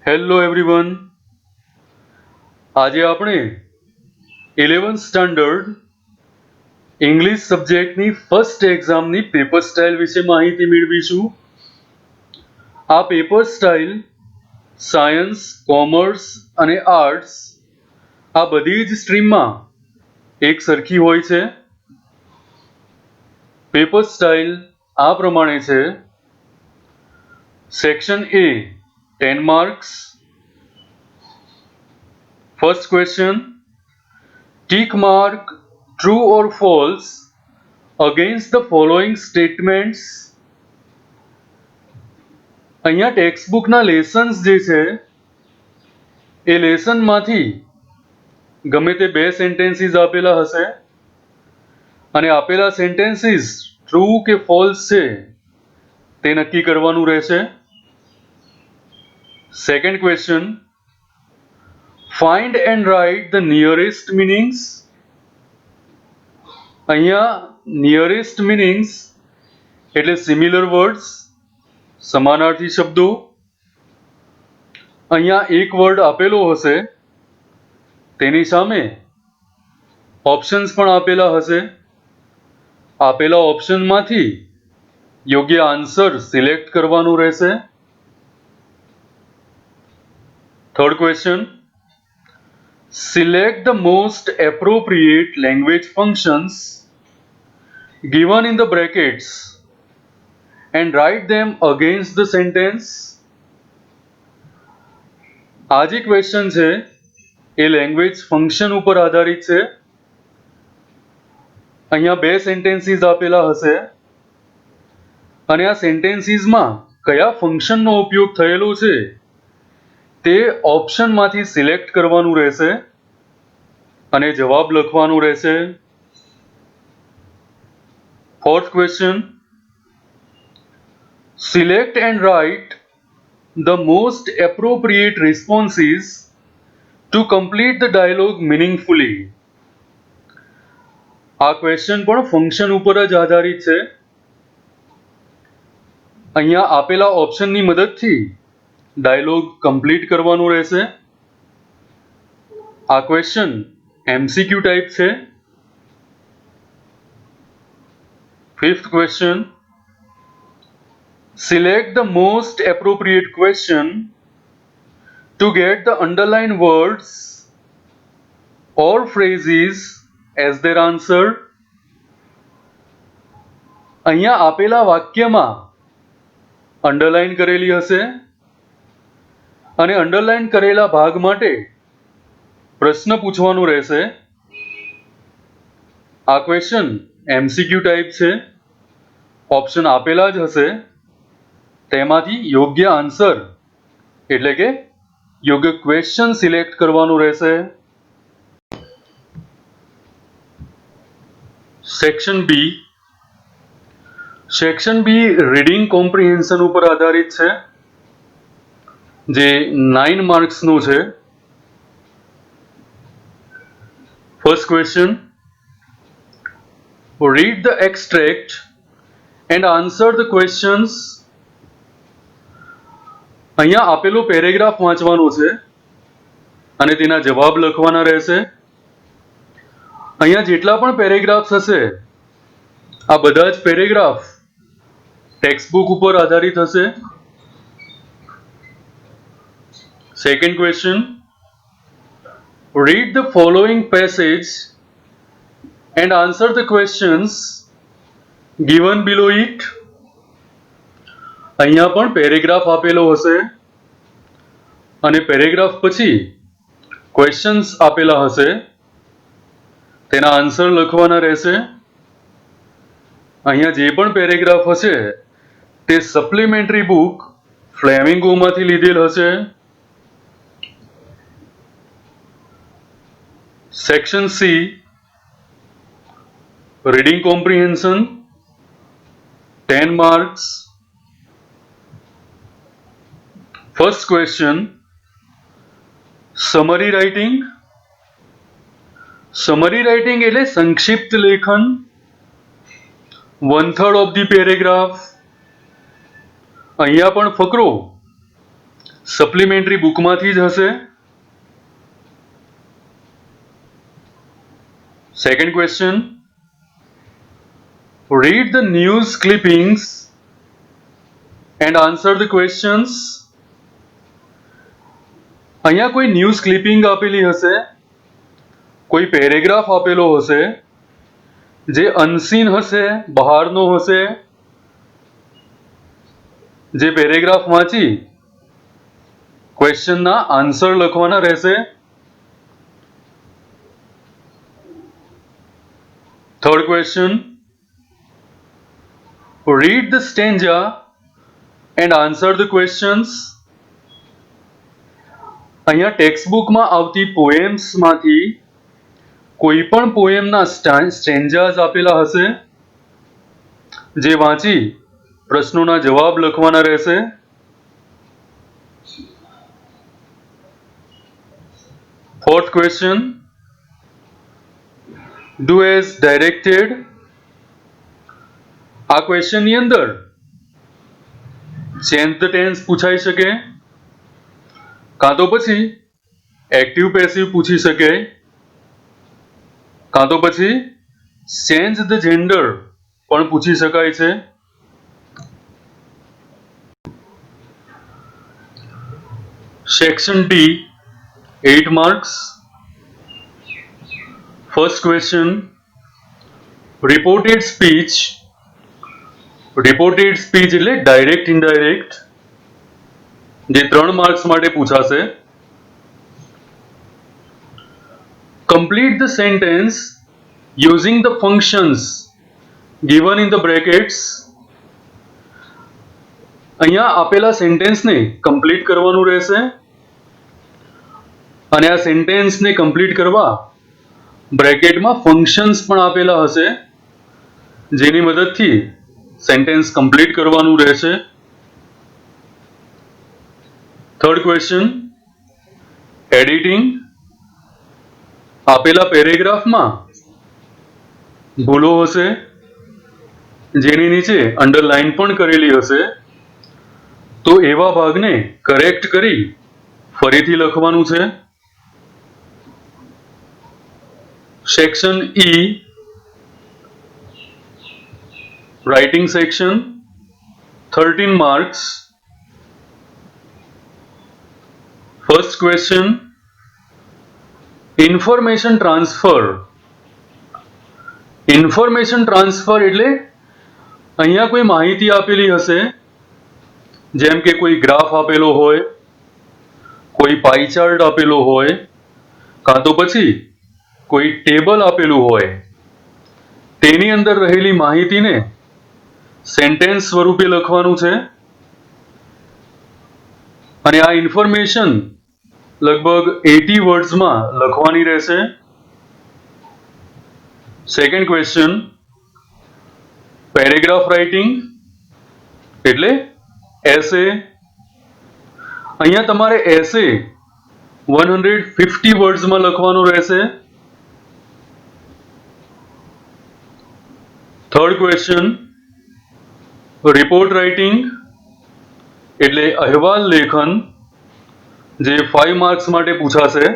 Hello everyone, આજે આપણે 11th standard English સબ્જેક્ટની first એક્ઝામની પેપર સ્ટાઇલ વિશે માહિતી મેળવીશું. આ પેપર સ્ટાઇલ સાયન્સ, કોમર્સ અને આર્ટ્સ આ બધી જ સ્ટ્રીમમાં એક સરખી હોય છે. પેપર સ્ટાઇલ આ પ્રમાણે છે. Section A 10 marks. First question, tick mark true or false against the following statements. અહીંયા ટેક્સ્ટ બુકના લેસન્સ જે છે એ લેસનમાંથી ગમે તે બે સેન્ટેન્સીસ આપેલા હશે અને આપેલા સેન્ટેન્સીસ ટ્રુ કે ફોલ્સ છે તે નક્કી કરવાનું રહેશે. Second question, find and write the nearest meanings. અહીંયા નિયરેસ્ટ મીનિંગ્સ એટલે સિમિલર વર્ડ્સ, સમાનાર્થી શબ્દો. અહીંયા એક વર્ડ આપેલો હશે, તેની સામે ઓપ્શન્સ પણ આપેલા હશે. આપેલા ઓપ્શનમાંથી યોગ્ય આન્સર સિલેક્ટ કરવાનું રહેશે. Third question, select the most appropriate language functions given in the brackets and write them against the sentence. આ જે ક્વેશ્ચન છે એ લેંગ્વેજ ફંક્શન ઉપર આધારિત છે. અહીંયા બે સેન્ટેન્સીસ આપેલા હશે અને આ સેન્ટેન્સીસમાં કયા ફંક્શનનો ઉપયોગ થયેલો છે તે ઓપ્શનમાંથી સિલેક્ટ કરવાનું રહેશે અને જવાબ લખવાનું રહેશે. Fourth question, select and write the most appropriate responses to complete the dialogue meaningfully. આ ક્વેશ્ચન પણ ફંક્શન ઉપર જ આધારિત છે. અહીંયા આપેલા ઓપ્શનની મદદથી ડાયલોગ કમ્પ્લીટ કરવાનું રહેશે. આ ક્વેશ્ચન MCQ ટાઈપ છે. Fifth question, select the most appropriate question to get the underlined words or phrases as their answer. અહીંયા આપેલા વાક્યમાં અંડરલાઈન કરેલી હશે અને અંડરલાઈન કરેલા ભાગ માટે પ્રશ્ન પૂછવાનું રહેશે. આ ક્વેશ્ચન MCQ ટાઈપ છે. ઓપ્શન આપેલા જ હશે, તેમાંથી યોગ્ય આન્સર એટલે કે યોગ્ય ક્વેશ્ચન સિલેક્ટ કરવાનું રહેશે. Section B. Section B reading comprehension ઉપર આધારિત છે, જે 9 માર્ક્સનું છે. First question, read the extract and answer the questions. અહીંયા આપેલો પેરેગ્રાફ વાંચવાનો છે અને તેના જવાબ લખવાના રહેશે. અહીંયા જેટલા પણ પેરેગ્રાફ્સ હશે આ બધા જ પેરેગ્રાફ ટેક્સ્ટ બુક ઉપર આધારિત હશે. Second question, read the following passage and answer the questions given below it. અહીંયા પણ પેરેગ્રાફ આપેલો હશે અને પેરેગ્રાફ પછી ક્વેશ્ચન્સ આપેલા હશે, તેના આન્સર લખવાના રહેશે. અહીંયા જે પણ પેરેગ્રાફ હશે તે સપ્લિમેન્ટરી બુક ફ્લેમિંગોમાંથી લીધેલ હશે. Section C, reading comprehension 10 marks. First question, summary writing. Summary writing એટલે સંક્ષિપ્ત લેખન. 1/3 ઓફ ધી પેરેગ્રાફ. અહીંયા પણ ફકરો સપ્લિમેન્ટરી બુકમાંથી જ હશે. Second question, read the news clippings and answer the questions. અહીંયા કોઈ ન્યૂઝ ક્લિપિંગ આપેલી હશે, કોઈ પેરેગ્રાફ આપેલો હશે જે અનસીન હશે, બહારનો હશે. જે પેરેગ્રાફ વાંચી ક્વેશ્ચનના આન્સર લખવાના રહેશે. Third question, read the stanza and answer the questions. અહીંયા ટેક્સ્ટ બુકમાં આવતી પોએમ્સમાંથી કોઈ પણ પોએમના સ્ટેન્જાસ આપેલા હશે જે વાંચી પ્રશ્નોના જવાબ લખવાના રહેશે. Fourth question, do as directed. આ ક્વેશ્ચનની અંદર ચેન્જ ધ ટેન્સ પૂછાઈ શકે, કાં તો પછી એક્ટિવ પેસિવ પૂછી શકે, કાં તો પછી ચેન્જ ધ જેન્ડર પણ પૂછી શકાય છે. Section D, 8 marks. First question, reported speech. Reported speech એટલે ડાયરેક્ટ ઇનડાયરેક્ટ, જે 3 માર્ક્સ માટે પૂછાશે. Complete the sentence using the functions given in the brackets. અહીંયા આપેલા સેન્ટેન્સને કમ્પ્લીટ કરવાનું રહેશે અને આ સેન્ટેન્સને કમ્પ્લીટ કરવા બ્રેકેટમાં ફંક્શન્સ પણ આપેલા હશે જેની મદદથી સેન્ટેન્સ કમ્પ્લીટ કરવાનું રહેશે. Third question, editing. આપેલા પેરેગ્રાફમાં ભૂલો હશે જેની નીચે અંડરલાઇન પણ કરેલી હશે, તો એવા ભાગને કરેક્ટ કરી ફરીથી લખવાનું છે. Section E, writing section, 13 marks. First question, information transfer. Information transfer એટલે અહીંયા કોઈ માહિતી આપેલી હશે, જેમ કે કોઈ ગ્રાફ આપેલો હોય, કોઈ પાઈ ચાર્ટ આપેલો હોય, કાં તો પછી કોઈ ટેબલ આપેલું હોય, તેની અંદર રહેલી માહિતીને સેન્ટેન્સ સ્વરૂપે લખવાનું છે અને આ ઇન્ફોર્મેશન લગભગ 80 વર્ડ્સમાં લખવાની રહેશે. સેકન્ડ ક્વેશ્ચન, પેરેગ્રાફ રાઇટિંગ એટલે એસે. અહીંયા તમારે એસે 150 વર્ડ્સમાં લખવાનું રહેશે. થર્ડ ક્વેશ્ચન, રિપોર્ટ રાઇટિંગ એટલે અહેવાલ લેખન, જે 5 માર્ક્સ માટે પૂછાશે.